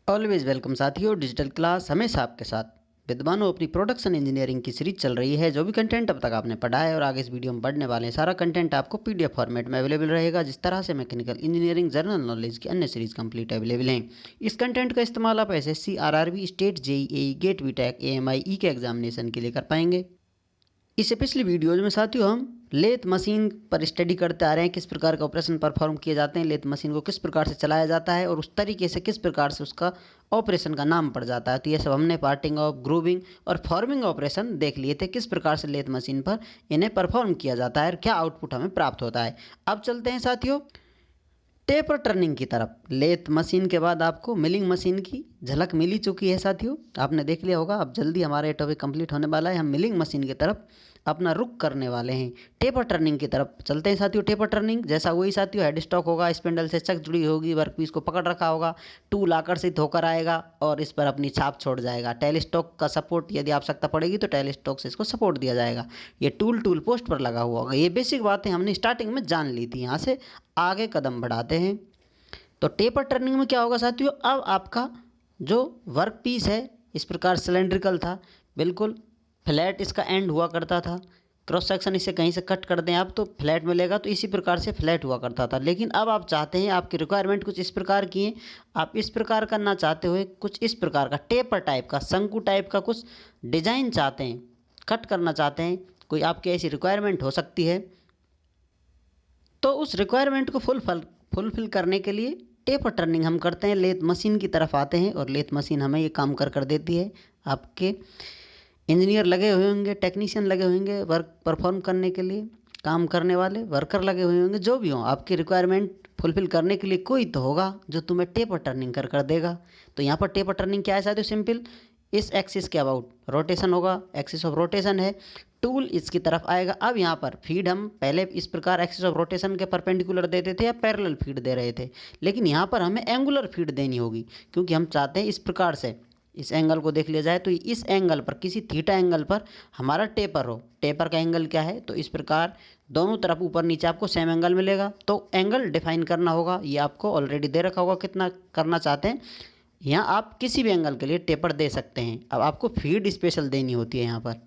Always welcome साथियों, digital class हमेशा आपके साथ। विद्वानों, अपनी प्रोडक्शन इंजीनियरिंग की सीरीज चल रही है। जो भी कंटेंट अब तक आपने पढ़ा है और आगे इस वीडियो में पढ़ने वाले हैं, सारा कंटेंट आपको पीडीएफ फॉर्मेट में अवेलेबल रहेगा। जिस तरह से मैकेनिकल इंजीनियरिंग जनरल नॉलेज की अन्य सीरीज कंप्लीट अवेलेबल हैं। इस कंटेंट का इस्तेमाल आप SSC, RRB, state, JEE, GATE, BTech, AMI के एग्जामिनेशन के लिए कर पाएंगे। इससे पिछली वीडियोज में साथियों हम लेथ मशीन पर स्टडी करते आ रहे हैं, किस प्रकार का ऑपरेशन परफॉर्म किए जाते हैं, लेथ मशीन को किस प्रकार से चलाया जाता है और उस तरीके से किस प्रकार से उसका ऑपरेशन का नाम पड़ जाता है। तो ये सब हमने पार्टिंग ऑफ, ग्रूविंग और फॉर्मिंग ऑपरेशन देख लिए थे, किस प्रकार से लेथ मशीन पर इन्हें परफॉर्म किया जाता है और क्या आउटपुट हमें प्राप्त होता है। अब चलते हैं साथियों टेपर टर्निंग की तरफ। लेथ मशीन के बाद आपको मिलिंग मशीन की झलक मिल ही चुकी है साथियों, आपने देख लिया होगा। अब जल्दी हमारा ये टॉपिक कंप्लीट होने वाला है, हम मिलिंग मशीन की तरफ अपना रुख करने वाले हैं। टेपर टर्निंग की तरफ चलते हैं साथियों। टेपर टर्निंग जैसा वही साथियों, हेड स्टॉक होगा, स्पिंडल से चक जुड़ी होगी, वर्कपीस को पकड़ रखा होगा, टूल आकर्षित होकर आएगा और इस पर अपनी छाप छोड़ जाएगा। टेल स्टॉक का सपोर्ट यदि आवश्यकता पड़ेगी तो टेल स्टॉक से इसको सपोर्ट दिया जाएगा। ये टूल पोस्ट पर लगा हुआ होगा। ये बेसिक बातें हमने स्टार्टिंग में जान ली थी। यहाँ से आगे कदम बढ़ाते हैं। तो टेपर टर्निंग में क्या होगा साथियों, अब आपका जो वर्क पीस है इस प्रकार सिलेंड्रिकल था, बिल्कुल फ्लैट इसका एंड हुआ करता था। क्रॉस सेक्शन इसे कहीं से कट कर दें आप तो फ्लैट मिलेगा, तो इसी प्रकार से फ्लैट हुआ करता था। लेकिन अब आप चाहते हैं, आपकी रिक्वायरमेंट कुछ इस प्रकार की है, आप इस प्रकार करना चाहते हुए कुछ इस प्रकार का टेपर टाइप का, शंकु टाइप का कुछ डिजाइन चाहते हैं, कट करना चाहते हैं, कोई आपकी ऐसी रिक्वायरमेंट हो सकती है। तो उस रिक्वायरमेंट को फुलफिल करने के लिए टेपर टर्निंग हम करते हैं, लेथ मशीन की तरफ आते हैं और लेथ मशीन हमें ये काम कर देती है। आपके इंजीनियर लगे हुए होंगे, टेक्नीशियन लगे होंगे वर्क परफॉर्म करने के लिए, काम करने वाले वर्कर लगे हुए होंगे, जो भी हो आपकी रिक्वायरमेंट फुलफिल करने के लिए कोई तो होगा जो तुम्हें टेपर टर्निंग कर देगा। तो यहाँ पर टेपर टर्निंग क्या है साथियों, सिंपल, इस एक्सिस के अबाउट रोटेशन होगा, एक्सिस ऑफ रोटेशन है, टूल इसकी तरफ आएगा। अब यहाँ पर फीड हम पहले इस प्रकार एक्सिस ऑफ रोटेशन के परपेंडिकुलर देते थे या पैरेलल फीड दे रहे थे, लेकिन यहाँ पर हमें एंगुलर फीड देनी होगी, क्योंकि हम चाहते हैं इस प्रकार से इस एंगल को देख लिया जाए तो इस एंगल पर, किसी थीटा एंगल पर हमारा टेपर हो। टेपर का एंगल क्या है, तो इस प्रकार दोनों तरफ ऊपर नीचे आपको सेम एंगल मिलेगा। तो एंगल डिफाइन करना होगा, ये आपको ऑलरेडी दे रखा होगा कितना करना चाहते हैं। यहाँ आप किसी भी एंगल के लिए टेपर दे सकते हैं। अब आपको फीड स्पेशल देनी होती है। यहाँ पर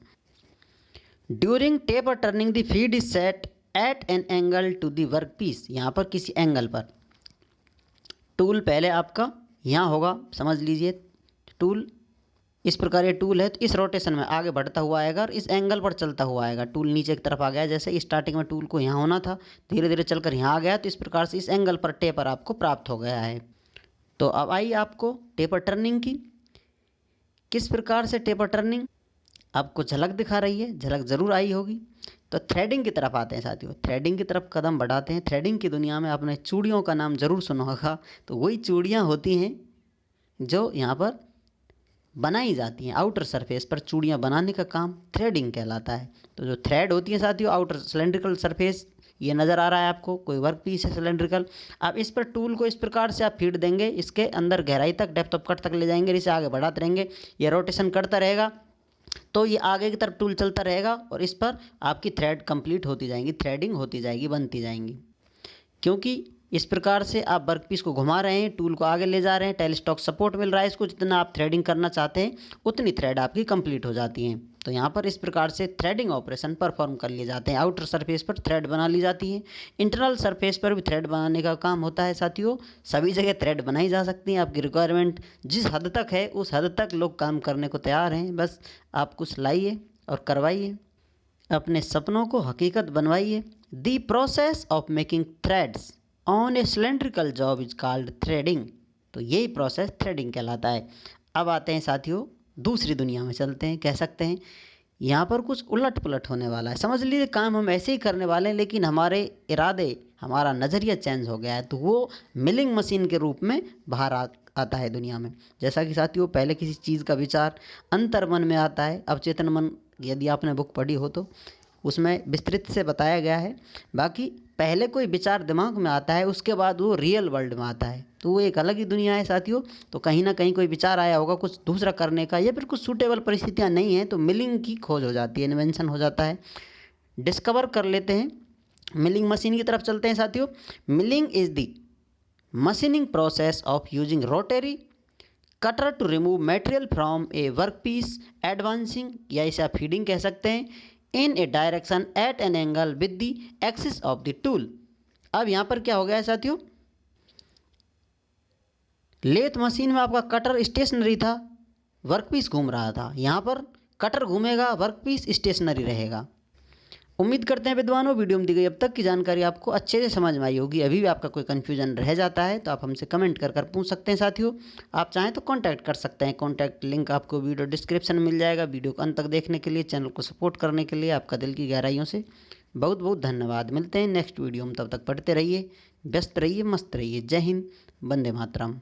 during taper turning the feed is set at an angle to the workpiece. यहाँ पर किसी एंगल पर टूल पहले आपका यहाँ होगा, समझ लीजिए टूल इस प्रकार ये टूल है, तो इस रोटेशन में आगे बढ़ता हुआ आएगा और इस एंगल पर चलता हुआ आएगा। टूल नीचे की तरफ आ गया, जैसे स्टार्टिंग में टूल को यहाँ होना था, धीरे धीरे चलकर यहाँ आ गया, तो इस प्रकार से इस एंगल पर टेपर आपको प्राप्त हो गया है। तो अब आइए आपको टेपर टर्निंग की, किस प्रकार से टेपर टर्निंग आपको झलक दिखा रही है, झलक ज़रूर आई होगी। तो थ्रेडिंग की तरफ आते हैं साथियों, थ्रेडिंग की तरफ कदम बढ़ाते हैं। थ्रेडिंग की दुनिया में आपने चूड़ियों का नाम ज़रूर सुना होगा। तो वही चूड़ियाँ होती हैं जो यहाँ पर बनाई जाती हैं, आउटर सरफेस पर चूड़ियाँ बनाने का काम थ्रेडिंग कहलाता है। तो जो थ्रेड होती है साथियों, आउटर सिलेंड्रिकल सरफेस, ये नज़र आ रहा है आपको, कोई वर्क पीस है सिलेंड्रिकल। अब इस पर टूल को इस प्रकार से आप फीड देंगे, इसके अंदर गहराई तक, डेप्थ ऑफ कट तक ले जाएंगे, इसे आगे बढ़ाते रहेंगे, ये रोटेशन करता रहेगा, तो ये आगे की तरफ टूल चलता रहेगा और इस पर आपकी थ्रेड कंप्लीट होती जाएंगी, थ्रेडिंग होती जाएगी, बनती जाएंगी। क्योंकि इस प्रकार से आप वर्कपीस को घुमा रहे हैं, टूल को आगे ले जा रहे हैं, टेल स्टॉक सपोर्ट मिल रहा है इसको, जितना आप थ्रेडिंग करना चाहते हैं उतनी थ्रेड आपकी कंप्लीट हो जाती हैं। तो यहाँ पर इस प्रकार से थ्रेडिंग ऑपरेशन परफॉर्म कर लिए जाते हैं। आउटर सरफेस पर थ्रेड बना ली जाती है, इंटरनल सरफेस पर भी थ्रेड बनाने का काम होता है साथियों। सभी जगह थ्रेड बनाई जा सकती हैं। आपकी रिक्वायरमेंट जिस हद तक है उस हद तक लोग काम करने को तैयार हैं, बस आप कुछ लाइए और करवाइए, अपने सपनों को हकीकत बनवाइए। The process of making threads on A cylindrical job is called threading. तो यही प्रोसेस थ्रेडिंग कहलाता है। अब आते हैं साथियों दूसरी दुनिया में, चलते हैं, कह सकते हैं यहाँ पर कुछ उलट पुलट होने वाला है। समझ लीजिए काम हम ऐसे ही करने वाले हैं, लेकिन हमारे इरादे, हमारा नज़रिया चेंज हो गया है। तो वो मिलिंग मशीन के रूप में बाहर आता है दुनिया में। जैसा कि साथियों पहले किसी चीज़ का विचार अंतर्मन में आता है, अवचेतन मन, यदि आपने बुक पढ़ी हो तो उसमें विस्तृत से बताया गया है। बाकी पहले कोई विचार दिमाग में आता है, उसके बाद वो रियल वर्ल्ड में आता है, तो वो एक अलग ही दुनिया है साथियों। तो कहीं ना कहीं कोई विचार आया होगा कुछ दूसरा करने का, या फिर कुछ सूटेबल परिस्थितियाँ नहीं हैं, तो मिलिंग की खोज हो जाती है, इन्वेंशन हो जाता है, डिस्कवर कर लेते हैं। मिलिंग मशीन की तरफ चलते हैं साथियों। Milling is the machining process of using rotary cutter to remove material from a work piece, advancing या इसे आप फीडिंग कह सकते हैं, in a direction at an angle with the axis of the tool. अब यहाँ पर क्या हो गया है साथियों, लेथ मशीन में आपका कटर स्टेशनरी था, वर्कपीस घूम रहा था, यहाँ पर कटर घूमेगा, वर्कपीस स्टेशनरी रहेगा। उम्मीद करते हैं विद्वानों वीडियो में दी गई अब तक की जानकारी आपको अच्छे से समझ में आई होगी। अभी भी आपका कोई कन्फ्यूजन रह जाता है तो आप हमसे कमेंट कर पूछ सकते हैं। साथियों आप चाहें तो कांटेक्ट कर सकते हैं, कांटेक्ट लिंक आपको वीडियो डिस्क्रिप्शन में मिल जाएगा। वीडियो को अंत तक देखने के लिए, चैनल को सपोर्ट करने के लिए आपका दिल की गहराइयों से बहुत बहुत धन्यवाद। मिलते हैं नेक्स्ट वीडियो में, तब तक पढ़ते रहिए, व्यस्त रहिए, मस्त रहिए। जय हिंद, वंदे मातरम।